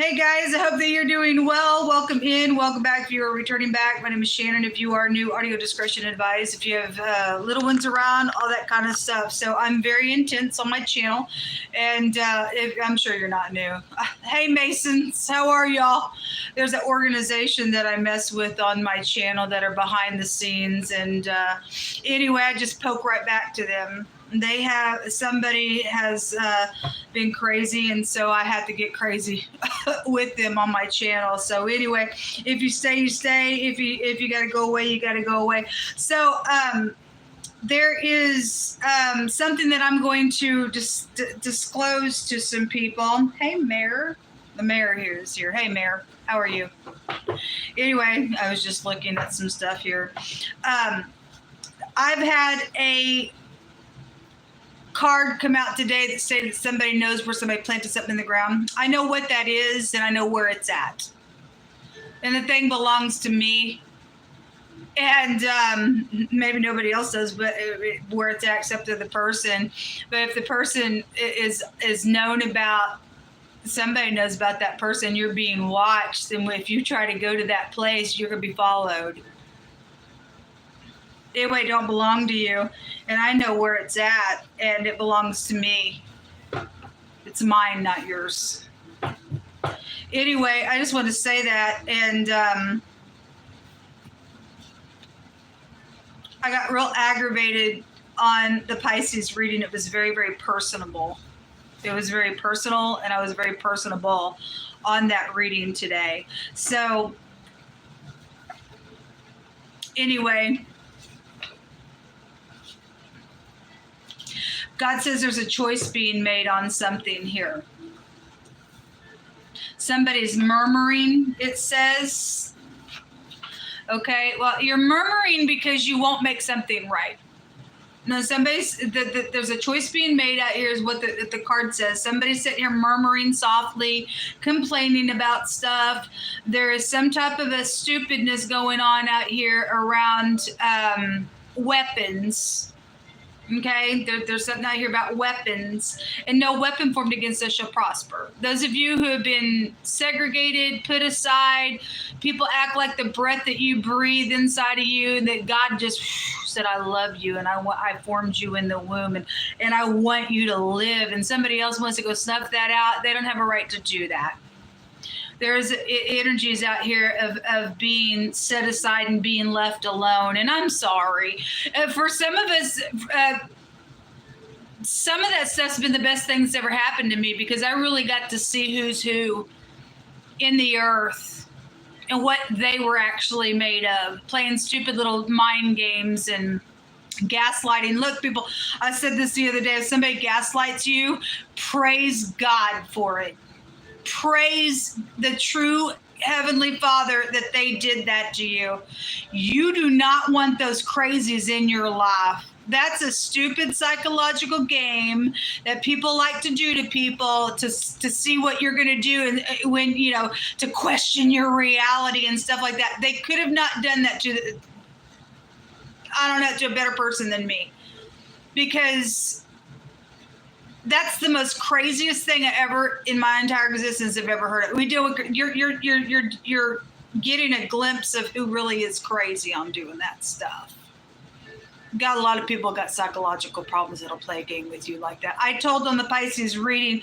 Hey guys, I hope that you're doing well. Welcome in, welcome back. If you are returning back, my name is Shannon. If you are new, audio discretion advised. If you have little ones around, all that kind of stuff. So I'm very intense on my channel, and I'm sure you're not new. Hey Masons, how are y'all? There's an organization that I mess with on my channel that are behind the scenes, and anyway, I just poke right back to them. Somebody has been crazy, and so I have to get crazy with them on my channel. So anyway, if you stay, you stay. If you got to go away, you got to go away. So there is something that I'm going to disclose to some people. Hey, Mayor. The mayor here is here. Hey, Mayor. How are you? Anyway, I was just looking at some stuff here. I've had a card come out today that said that somebody knows where somebody planted something in the ground. I know what that is, and I know where it's at. And the thing belongs to me. And maybe nobody else does, but where it's at except to the person. But if the person is known about, somebody knows about that person, you're being watched, and if you try to go to that place, you're going to be followed. Anyway, it don't belong to you, and I know where it's at, and it belongs to me. It's mine, not yours. Anyway, I just want to say that, and I got real aggravated on the Pisces reading. It was very, very personable. It was very personal, and I was very personable on that reading today. So anyway, God says there's a choice being made on something here. Somebody's murmuring, it says. Okay, well, you're murmuring because you won't make something right. No, there's a choice being made out here is what the card says. Somebody's sitting here murmuring softly, complaining about stuff. There is some type of a stupidness going on out here around weapons. Okay, there's something out here about weapons, and no weapon formed against us shall prosper. Those of you who have been segregated, put aside, people act like the breath that you breathe inside of you, that God just said, I love you, and I formed you in the womb, and I want you to live, and somebody else wants to go snuff that out. They don't have a right to do that. There's energies out here of being set aside and being left alone. And I'm sorry. For some of us, some of that stuff's been the best thing that's ever happened to me, because I really got to see who's who in the earth and what they were actually made of, playing stupid little mind games and gaslighting. Look, people, I said this the other day, if somebody gaslights you, praise God for it. Praise the true Heavenly Father that they did that to you. You do not want those crazies in your life. That's a stupid psychological game that people like to do to people to see what you're going to do, and when, you know, to question your reality and stuff like that. They could have not done that to a better person than me, because that's the most craziest thing I ever in my entire existence have ever heard of. You're getting a glimpse of who really is crazy on doing that stuff. Got a lot of people got psychological problems that'll play a game with you like that. I told on the Pisces reading,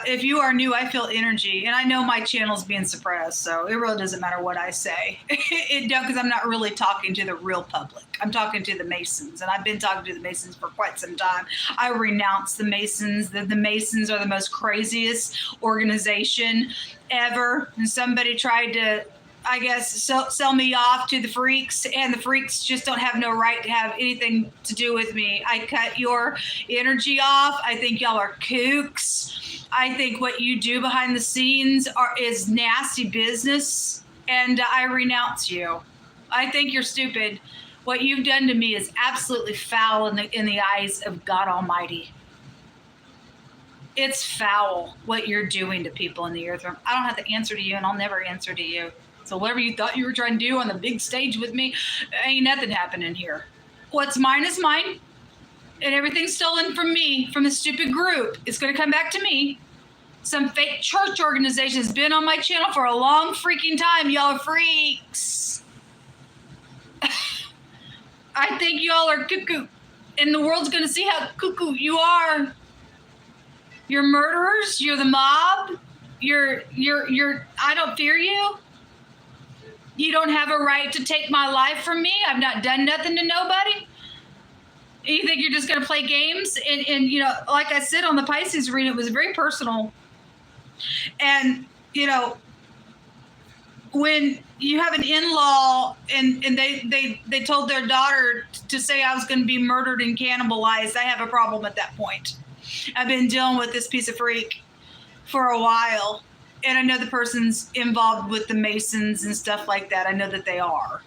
if you are new, I feel energy, and I know my channel's being suppressed, so it really doesn't matter what I say. It don't, because I'm not really talking to the real public. I'm talking to the Masons, and I've been talking to the Masons for quite some time. I renounce the Masons. The Masons are the most craziest organization ever. And somebody tried to, I guess, sell me off to the freaks, and the freaks just don't have no right to have anything to do with me. I cut your energy off. I think y'all are kooks. I think what you do behind the scenes is nasty business, and I renounce you. I think you're stupid. What you've done to me is absolutely foul in the eyes of God Almighty. It's foul what you're doing to people in the earth realm. I don't have to answer to you, and I'll never answer to you. So whatever you thought you were trying to do on the big stage with me, ain't nothing happening here. What's mine is mine, and everything stolen from me, from the stupid group, it's going to come back to me. some fake church organization has been on my channel for a long freaking time. Y'all are freaks. I think y'all are cuckoo. And the world's going to see how cuckoo you are. You're murderers. You're the mob. You're, I don't fear you. You don't have a right to take my life from me. I've not done nothing to nobody. You think you're just going to play games? And, you know, like I said on the Pisces reading, it was very personal. And, you know, when you have an in-law and they told their daughter to say I was going to be murdered and cannibalized, I have a problem at that point. I've been dealing with this piece of freak for a while. And I know the person's involved with the Masons and stuff like that. I know that they are.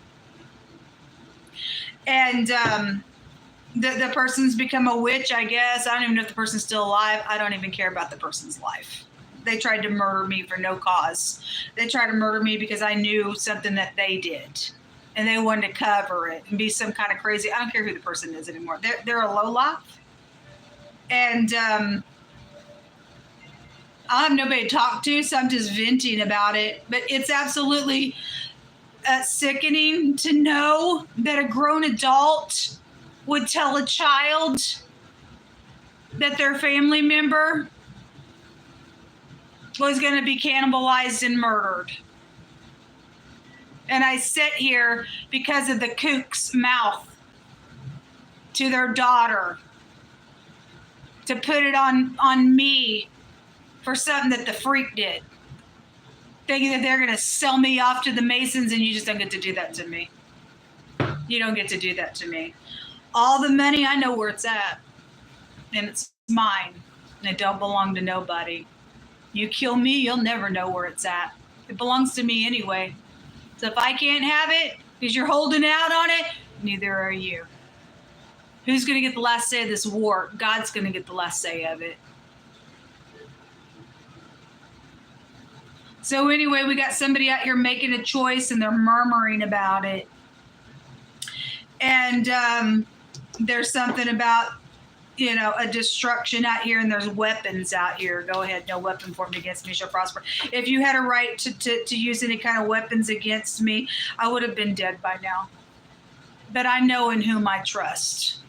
And the person's become a witch, I guess. I don't even know if the person's still alive. I don't even care about the person's life. They tried to murder me for no cause. They tried to murder me because I knew something that they did. And they wanted to cover it and be some kind of crazy. I don't care who the person is anymore. They're a lowlife. And I have nobody to talk to, so I'm just venting about it. But it's absolutely sickening to know that a grown adult would tell a child that their family member was going to be cannibalized and murdered. And I sit here because of the kook's mouth to their daughter to put it on me for something that the freak did. Thinking that they're going to sell me off to the Masons, and you just don't get to do that to me. You don't get to do that to me. All the money, I know where it's at. And it's mine. And it don't belong to nobody. You kill me, you'll never know where it's at. It belongs to me anyway. So if I can't have it because you're holding out on it, neither are you. Who's going to get the last say of this war? God's going to get the last say of it. So anyway, we got somebody out here making a choice and they're murmuring about it. And there's something about, you know, a destruction out here, and there's weapons out here. Go ahead, no weapon formed against me shall prosper. If you had a right to use any kind of weapons against me, I would have been dead by now. But I know in whom I trust.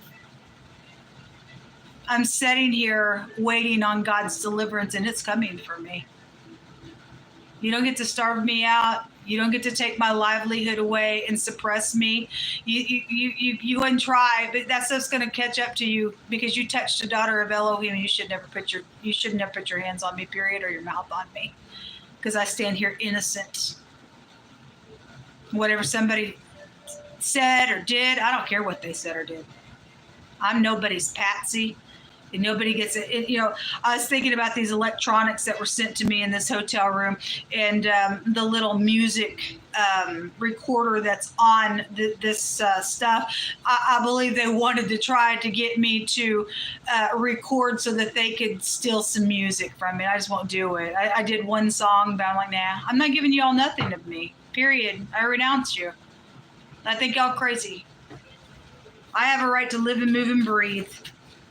I'm sitting here waiting on God's deliverance, and it's coming for me. You don't get to starve me out. You don't get to take my livelihood away and suppress me. You wouldn't try, but that stuff's going to catch up to you because you touched a daughter of Elohim, and you should never put your hands on me, period, or your mouth on me, because I stand here innocent. Whatever somebody said or did, I don't care what they said or did. I'm nobody's patsy. And nobody gets it. You know, I was thinking about these electronics that were sent to me in this hotel room, and the little music recorder that's on this stuff. I believe they wanted to try to get me to record so that they could steal some music from me. I just won't do it. I did one song, but I'm like, nah, I'm not giving y'all nothing of me. Period. I renounce you. I think y'all crazy. I have a right to live and move and breathe.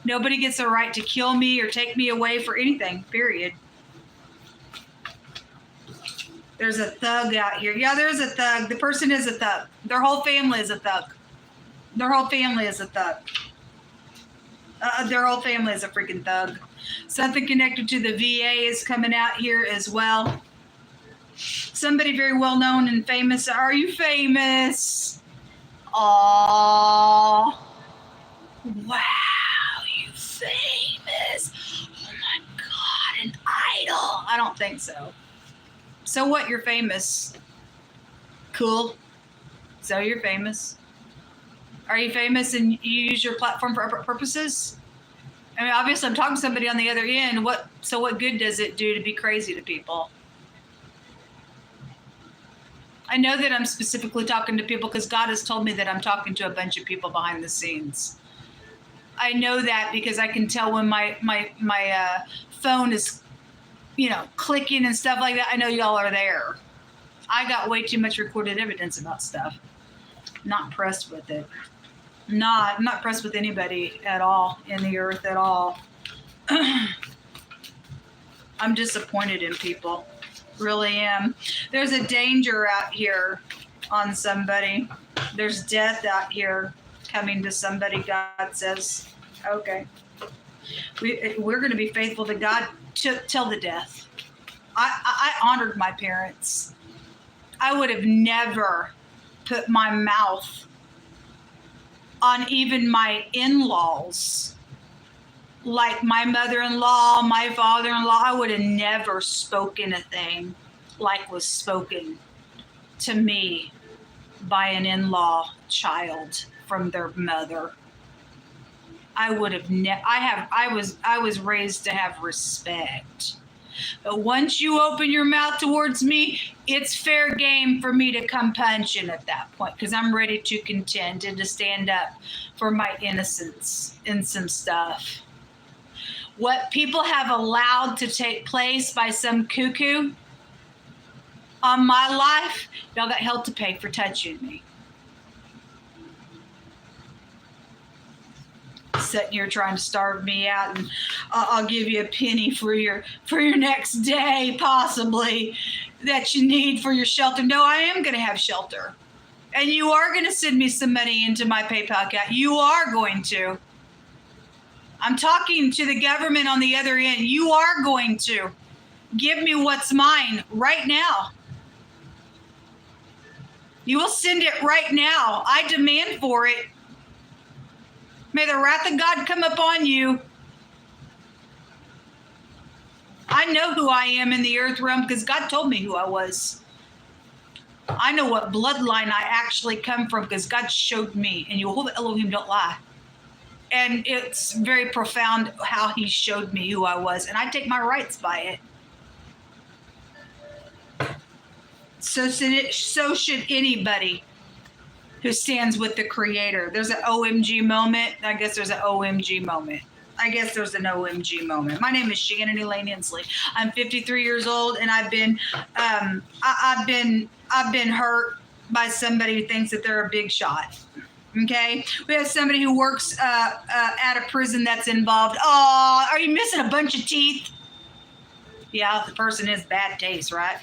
Nobody gets a right to kill me or take me away for anything, period. There's a thug out here. Yeah, there's a thug. The person is a thug. Their whole family is a thug. Their whole family is a thug. Their whole family is a freaking thug. Something connected to the VA is coming out here as well. Somebody very well known and famous. Are you famous? Aww. Wow. Famous. Oh my God, an idol. I don't think so. So what? You're famous. Cool. So you're famous. Are you famous and you use your platform for purposes? I mean, obviously I'm talking to somebody on the other end. So what good does it do to be crazy to people? I know that I'm specifically talking to people because God has told me that I'm talking to a bunch of people behind the scenes. I know that because I can tell when my phone is, you know, clicking and stuff like that. I know y'all are there. I got way too much recorded evidence about stuff. Not impressed with it. I'm not impressed with anybody at all in the earth at all. I'm disappointed in people. Really am. There's a danger out here on somebody. There's death out here coming to somebody, God says. Okay. We're going to be faithful to God till the death. I honored my parents. I would have never put my mouth on even my in-laws. Like my mother-in-law, my father-in-law, I would have never spoken a thing like was spoken to me by an in-law child from their mother. I would have I was raised to have respect. But once you open your mouth towards me, it's fair game for me to come punching at that point, because I'm ready to contend and to stand up for my innocence in some stuff. What people have allowed to take place by some cuckoo on my life, y'all got hell to pay for touching me. Sitting here trying to starve me out, and I'll give you a penny for your next day, possibly, that you need for your shelter. No, I am going to have shelter. And you are going to send me some money into my PayPal account. You are going to. I'm talking to the government on the other end. You are going to give me what's mine right now. You will send it right now. I demand for it. May the wrath of God come upon you. I know who I am in the earth realm because God told me who I was. I know what bloodline I actually come from because God showed me. And Yehovah Elohim don't lie. And it's very profound how he showed me who I was. And I take my rights by it. So should anybody who stands with the Creator. There's an OMG moment. I guess there's an OMG moment. My name is Shannon E Hensley. I'm 53 years old, and I've been hurt by somebody who thinks that they're a big shot. Okay, we have somebody who works at a prison that's involved. Oh, are you missing a bunch of teeth? Yeah, the person has bad taste, right?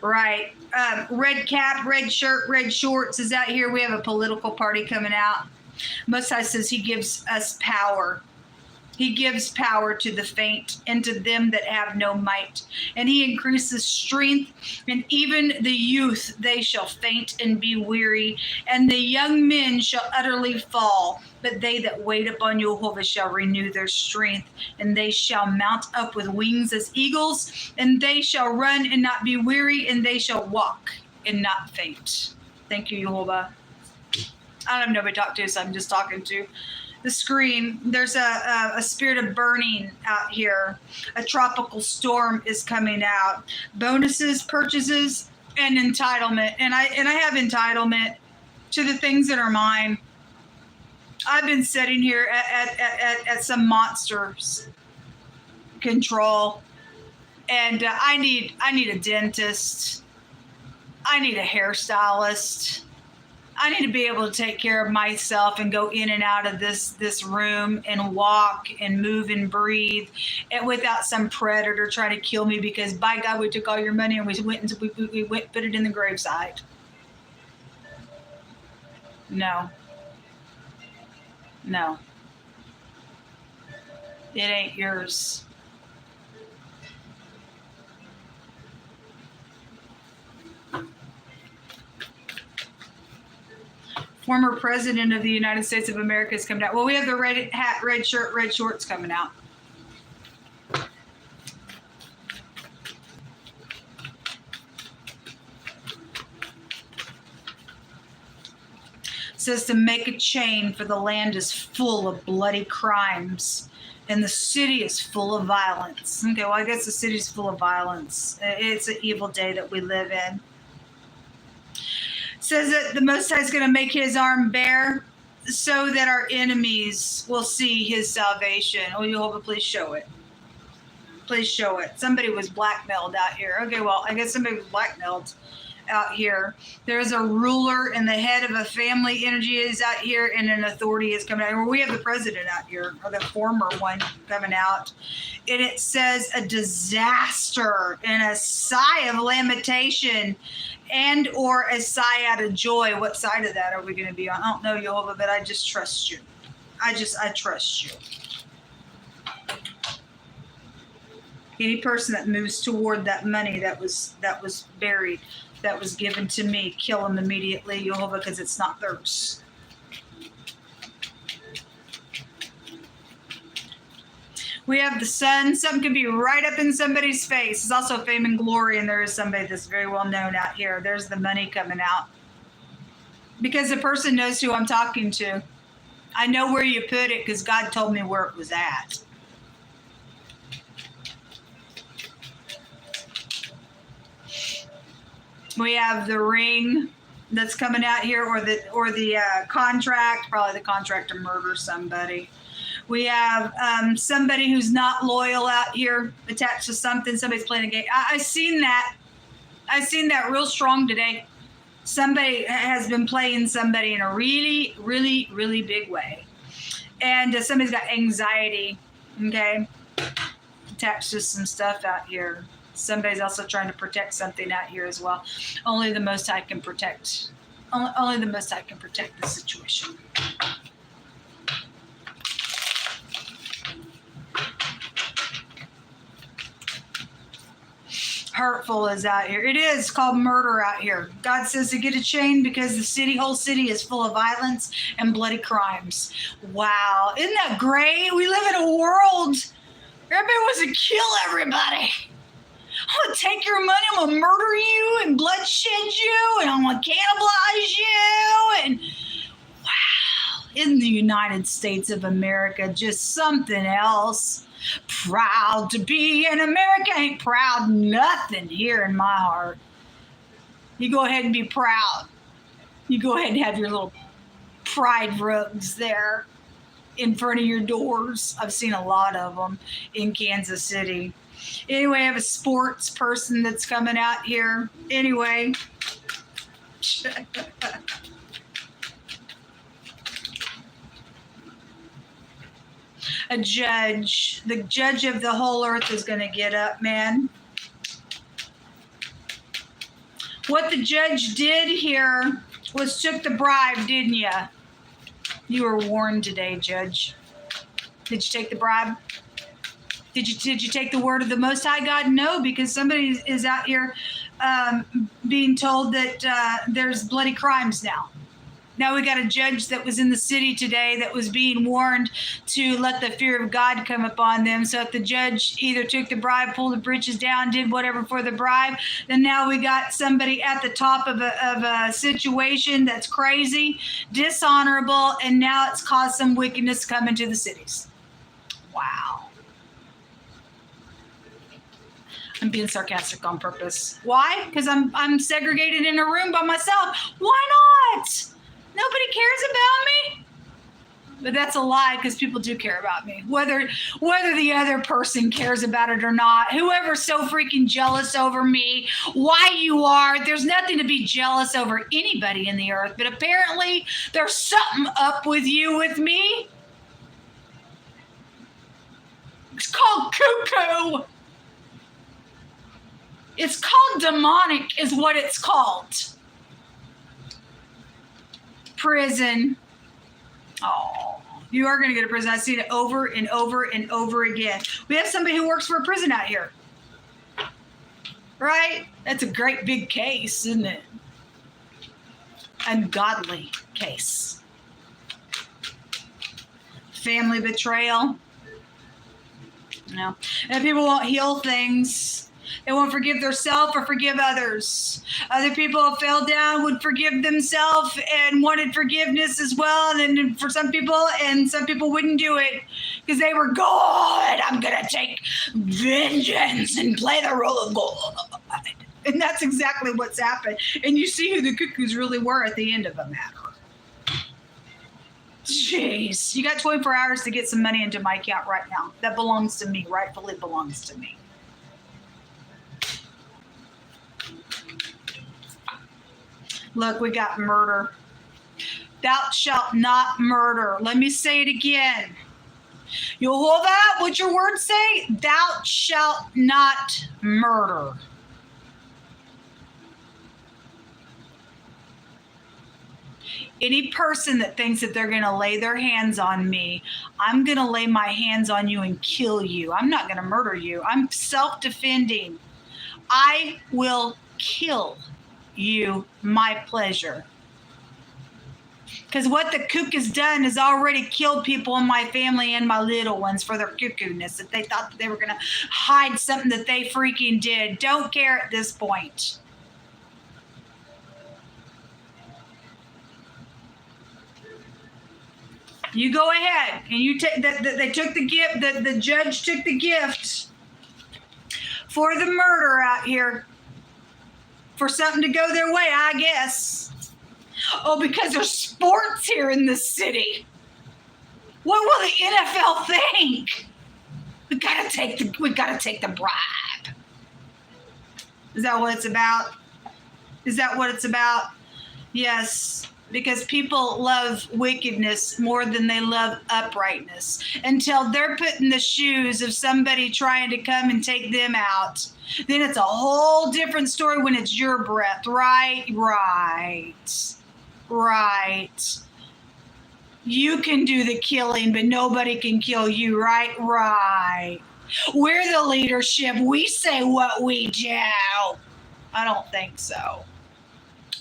Right. Red cap, red shirt, red shorts is out here. We have a political party coming out. Most High says he gives us power. He gives power to the faint and to them that have no might. And he increases strength, and even the youth, they shall faint and be weary. And the young men shall utterly fall. But they that wait upon Jehovah shall renew their strength, and they shall mount up with wings as eagles, and they shall run and not be weary, and they shall walk and not faint. Thank you, Jehovah. I don't have nobody to talk to, so I'm just talking to the screen. There's a spirit of burning out here. A tropical storm is coming out. Bonuses, purchases, and entitlement. And I have entitlement to the things that are mine. I've been sitting here at some monsters control, and I need a dentist. I need a hairstylist. I need to be able to take care of myself and go in and out of this room and walk and move and breathe, and without some predator trying to kill me, because by God, we took all your money and we went put it in the graveside. No. It ain't yours. Former president of the United States of America is coming out. Well, we have the red hat, red shirt, red shorts coming out. It says to make a chain, for the land is full of bloody crimes and the city is full of violence. Okay, well, I guess the city's full of violence. It's an evil day that we live in. It says that the Most High is going to make his arm bare so that our enemies will see his salvation. Oh, Jehovah, please show it. Please show it. Somebody was blackmailed out here. Okay, well, I guess somebody was blackmailed out here. There's a ruler and the head of a family energy is out here, and an authority is coming out here. We have the president out here, or the former one coming out. And it says a disaster and a sigh of lamentation and or a sigh out of joy. What side of that are we going to be on? I don't know, Jehovah, but I just trust you. I trust you. Any person that moves toward that money that was buried, that was given to me, kill them immediately, Jehovah, because it's not theirs. We have the sun. Something could be right up in somebody's face. It's also fame and glory, and there is somebody that's very well known out here. There's the money coming out. Because the person knows who I'm talking to. I know where you put it because God told me where it was at. We have the ring that's coming out here, or the contract, probably the contract to murder somebody. We have somebody who's not loyal out here, attached to something. Somebody's playing a game. I seen that. I seen that real strong today. Somebody has been playing somebody in a really, really, really big way, and somebody's got anxiety. Okay, attached to some stuff out here. Somebody's also trying to protect something out here as well. Only the Most High can protect. Only the Most High can protect the situation. Hurtful is out here. It is called murder out here. God says to get a chain because the whole city is full of violence and bloody crimes. Wow. Isn't that great? We live in a world where everybody wants to kill everybody. I'm going to take your money, I'm going to murder you and bloodshed you, and I'm going to cannibalize you. And wow, in the United States of America, just something else. Proud to be an American. Ain't proud nothing here in my heart. You go ahead and be proud. You go ahead and have your little pride rugs there in front of your doors. I've seen a lot of them in Kansas City. Anyway, I have a sports person that's coming out here. Anyway. A judge. The judge of the whole earth is going to get up, man. What the judge did here was took the bribe, didn't you? You were warned today, Judge. Did you take the bribe? Did you take the word of the Most High God? No, because somebody is out here being told that there's bloody crimes now. Now we got a judge that was in the city today that was being warned to let the fear of God come upon them. So if the judge either took the bribe, pulled the britches down, did whatever for the bribe, then now we got somebody at the top of a situation that's crazy, dishonorable, and now it's caused some wickedness to come into the cities. Wow. I'm being sarcastic on purpose. Why? Because I'm segregated in a room by myself. Why not? Nobody cares about me. But that's a lie, because people do care about me. Whether the other person cares about it or not, whoever's so freaking jealous over me, why you are, there's nothing to be jealous over anybody in the earth. But apparently there's something up with you with me. It's called cuckoo. It's called demonic is what it's called. Prison. Oh, you are going to go to prison. I've seen it over and over and over again. We have somebody who works for a prison out here. Right? That's a great big case, isn't it? Ungodly case. Family betrayal. No. And people won't heal things. They won't forgive themselves or forgive others. Other people have fell down, would forgive themselves and wanted forgiveness as well. And then for some people wouldn't do it because they were God. I'm going to take vengeance and play the role of God. And that's exactly what's happened. And you see who the cuckoos really were at the end of the matter. Jeez. You got 24 hours to get some money into my account right now. That belongs to me, rightfully belongs to me. Look, we got murder. Thou shalt not murder. Let me say it again. Yehovah, what's your word say? Thou shalt not murder. Any person that thinks that they're going to lay their hands on me, I'm going to lay my hands on you and kill you. I'm not going to murder you. I'm self-defending. I will kill you, my pleasure. Because what the kook has done is already killed people in my family and my little ones for their cuckoo-ness, that they thought that they were going to hide something that they freaking did. Don't care at this point. You go ahead and you take that. They took the gift. The judge took the gift for the murder out here for something to go their way, I guess. Oh, because there's sports here in this city. What will the NFL think? We gotta take the bribe. Is that what it's about? Is that what it's about? Yes. Because people love wickedness more than they love uprightness until they're put in the shoes of somebody trying to come and take them out. Then it's a whole different story when it's your breath. Right. You can do the killing, but nobody can kill you. Right. We're the leadership. We say what we do. I don't think so.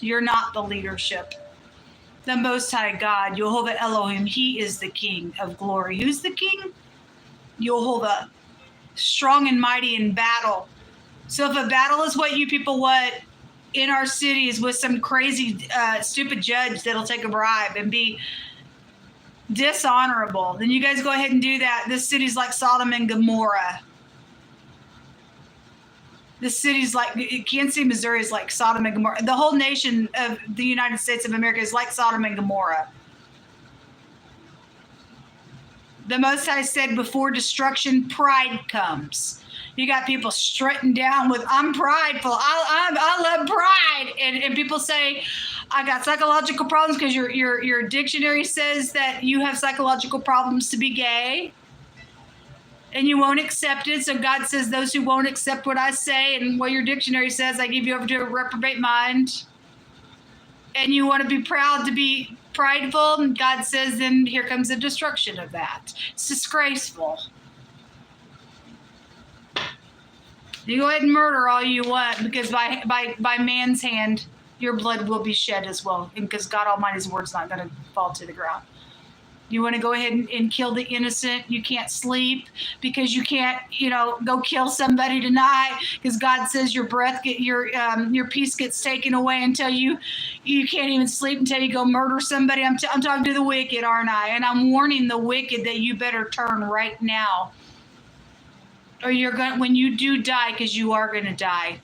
You're not the leadership. The Most High God, Yehovah Elohim, He is the King of glory. Who's the King? Yehovah, strong and mighty in battle. So if a battle is what you people want in our cities with some crazy, stupid judge that'll take a bribe and be dishonorable, then you guys go ahead and do that. This city's like Sodom and Gomorrah. The city's like, Kansas City, Missouri is like Sodom and Gomorrah. The whole nation of the United States of America is like Sodom and Gomorrah. The Most High said before destruction, pride comes. You got people strutting down with, I'm prideful. I love pride. And people say, I got psychological problems because your dictionary says that you have psychological problems to be gay. And you won't accept it. So God says, those who won't accept what I say and what your dictionary says, I give you over to a reprobate mind. And you want to be proud to be prideful. And God says, then here comes the destruction of that. It's disgraceful. You go ahead and murder all you want, because by man's hand, your blood will be shed as well. And because God Almighty's word's not going to fall to the ground. You want to go ahead and kill the innocent. You can't sleep because you can't, go kill somebody tonight, because God says your breath, your peace gets taken away until you can't even sleep until you go murder somebody. I'm talking to the wicked, aren't I? And I'm warning the wicked that you better turn right now, or you're going, when you do die, because you are going to die,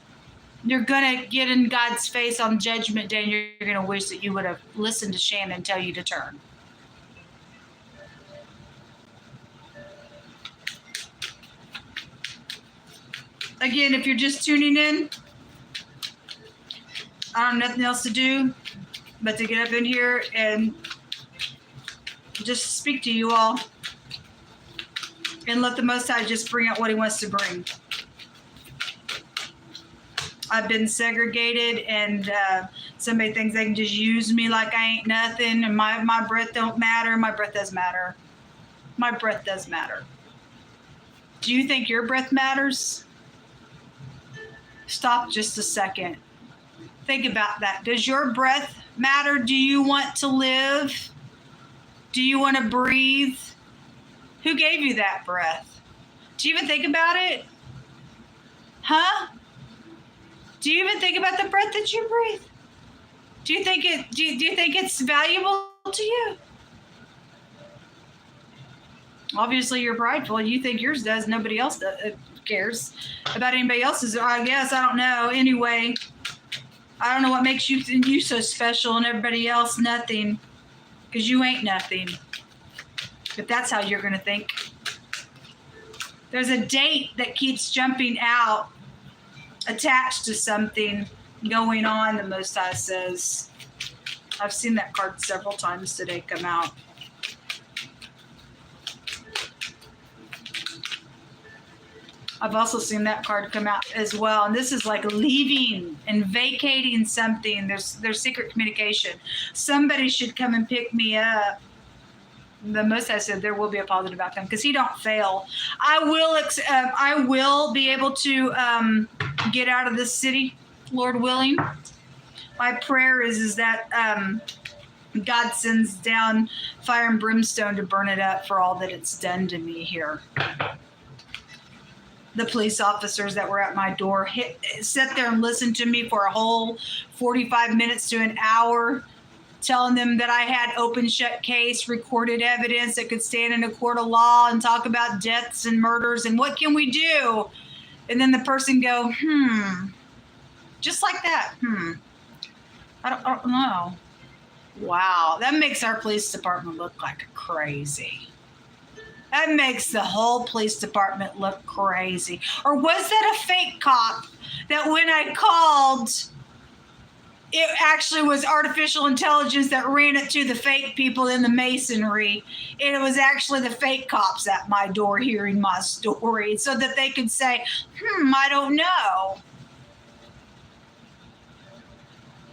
you're going to get in God's face on Judgment Day, and you're going to wish that you would have listened to Shannon tell you to turn. Again, if you're just tuning in, I don't have nothing else to do but to get up in here and just speak to you all and let the Most High just bring out what He wants to bring. I've been segregated, and somebody thinks they can just use me like I ain't nothing, and my breath don't matter. My breath does matter. My breath does matter. Do you think your breath matters? Stop just a second. Think about that. Does your breath matter? Do you want to live? Do you want to breathe? Who gave you that breath? Do you even think about it? Huh? Do you even think about the breath that you breathe? Do you think it's valuable to you? Obviously, you're prideful. You think yours does. Nobody else cares about anybody else's. I guess. I don't know. Anyway, I don't know what makes you so special and everybody else nothing, because you ain't nothing. If that's how you're going to think. There's a date that keeps jumping out attached to something going on, the Most High says. I've seen that card several times today come out. I've also seen that card come out as well. And this is like leaving and vacating something. There's secret communication. Somebody should come and pick me up. The Most High said there will be a positive outcome because he don't fail. I will be able to get out of this city, Lord willing. My prayer is that God sends down fire and brimstone to burn it up for all that it's done to me here. The police officers that were at my door sat there and listened to me for a whole 45 minutes to an hour, telling them that I had open shut case, recorded evidence that could stand in a court of law and talk about deaths and murders and what can we do? And then the person go, just like that. I don't know. Wow, that makes our police department look like crazy. That makes the whole police department look crazy. Or was that a fake cop that when I called, it actually was artificial intelligence that ran it to the fake people in the masonry, and it was actually the fake cops at my door hearing my story so that they could say, I don't know.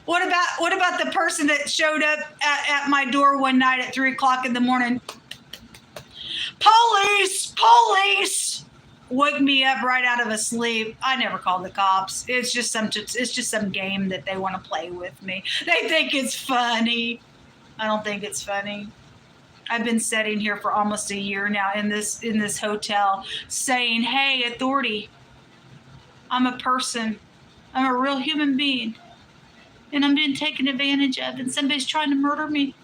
What about the person that showed up at my door one night at 3:00 in the morning? Police! Woke me up right out of a sleep. I never called the cops. It's just some game that they want to play with me. They think it's funny. I don't think it's funny. I've been sitting here for almost a year now in this hotel saying, "Hey, authority, I'm a person. I'm a real human being. And I'm being taken advantage of, and somebody's trying to murder me.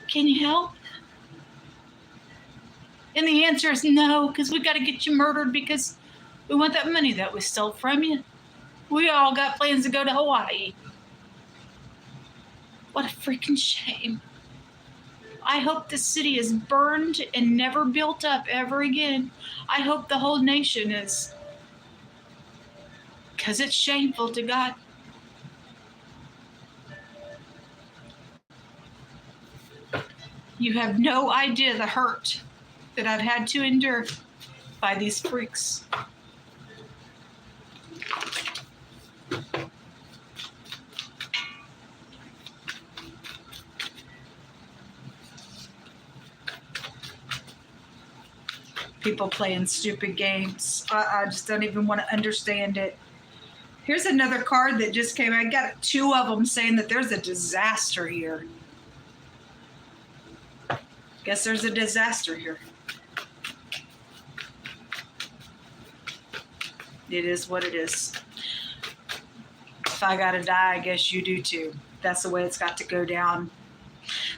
Can you help?" And the answer is no, because we got to get you murdered because we want that money that we stole from you. We all got plans to go to Hawaii. What a freaking shame. I hope the city is burned and never built up ever again. I hope the whole nation is. Because it's shameful to God. You have no idea the hurt that I've had to endure by these freaks. People playing stupid games. I just don't even want to understand it. Here's another card that just came. I got 2 of them saying that there's a disaster here. Guess there's a disaster here. It is what it is. If I gotta die, I guess you do too. That's the way it's got to go down.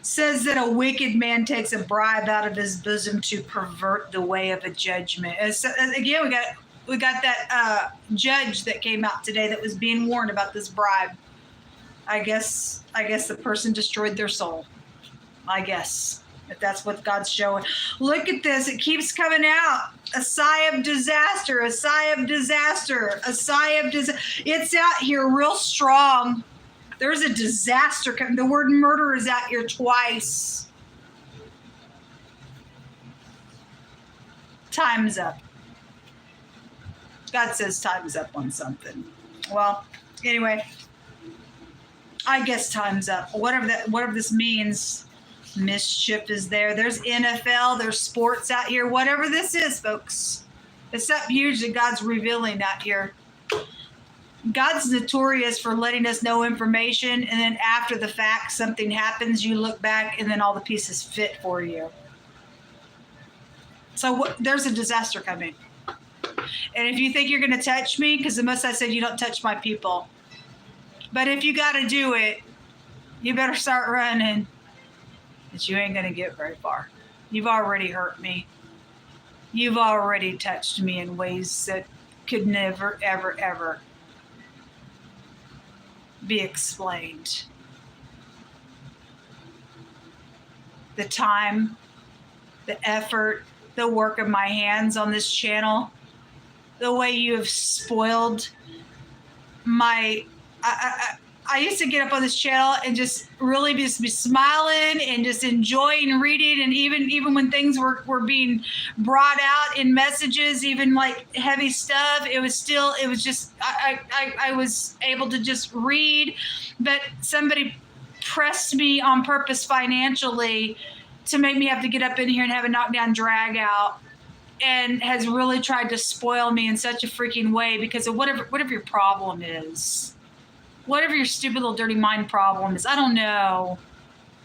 Says that a wicked man takes a bribe out of his bosom to pervert the way of a judgment. Again, we got that judge that came out today that was being warned about this bribe. I guess the person destroyed their soul. I guess. If that's what God's showing. Look at this. It keeps coming out. A sigh of disaster, a sigh of disaster, a sigh of disaster. It's out here real strong. There's a disaster coming. The word murder is out here twice. Time's up. God says time's up on something. Well, anyway, I guess time's up. Whatever this means. Mischief is there. There's NFL, there's sports out here. Whatever this is, folks, it's something huge that God's revealing out here. God's notorious for letting us know information, and then after the fact, something happens, you look back, and then all the pieces fit for you. So there's a disaster coming. And if you think you're going to touch me, because the Most High said you don't touch my people. But if you got to do it, you better start running. But you ain't going to get very far. You've already hurt me. You've already touched me in ways that could never, ever, ever be explained. The time, the effort, the work of my hands on this channel, the way you have spoiled my... I used to get up on this channel and just really just be smiling and just enjoying reading. And even when things were being brought out in messages, even like heavy stuff, it was just, I was able to just read. But somebody pressed me on purpose financially to make me have to get up in here and have a knockdown drag out, and has really tried to spoil me in such a freaking way because of whatever your problem is. Whatever your stupid little dirty mind problem is. I don't know,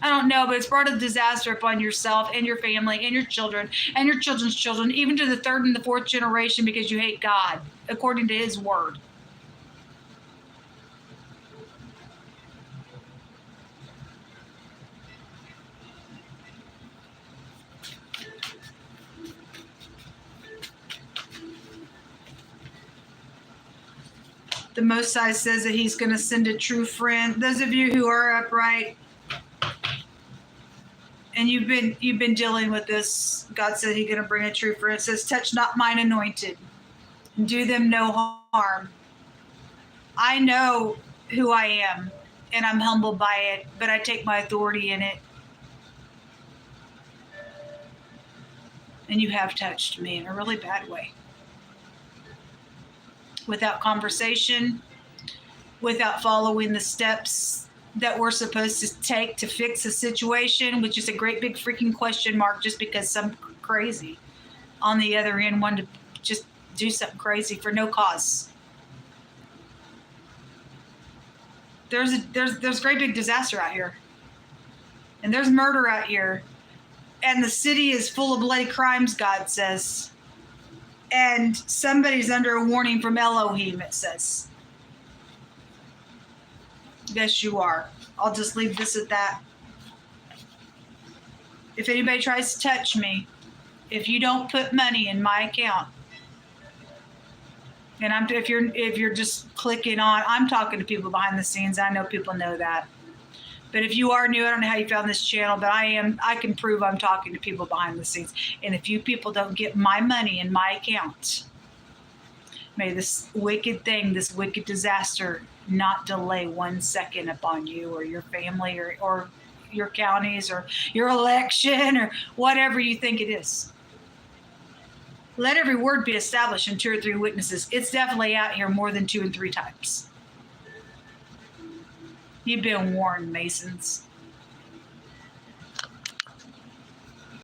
but it's brought a disaster upon yourself and your family and your children and your children's children, even to the third and the fourth generation, because you hate God, according to his word. The Most High says that he's going to send a true friend. Those of you who are upright and you've been dealing with this, God said he's going to bring a true friend. It says, touch not mine anointed, and do them no harm. I know who I am, and I'm humbled by it, but I take my authority in it. And you have touched me in a really bad way. Without conversation, without following the steps that we're supposed to take to fix a situation, which is a great big freaking question mark, just because some crazy on the other end wanted to just do something crazy for no cause. There's great big disaster out here, and there's murder out here, and the city is full of bloody crimes, God says. And somebody's under a warning from Elohim, it says. Yes, you are. I'll just leave this at that. If anybody tries to touch me, if you don't put money in my account, and if you're just clicking on, I'm talking to people behind the scenes. I know people know that. But if you are new, I don't know how you found this channel, but I can prove I'm talking to people behind the scenes. And if you people don't get my money in my account, may this wicked thing, this wicked disaster, not delay 1 second upon you or your family or your counties or your election or whatever you think it is. Let every word be established in 2 or 3 witnesses. It's definitely out here more than 2 and 3 times. You've been warned, Masons.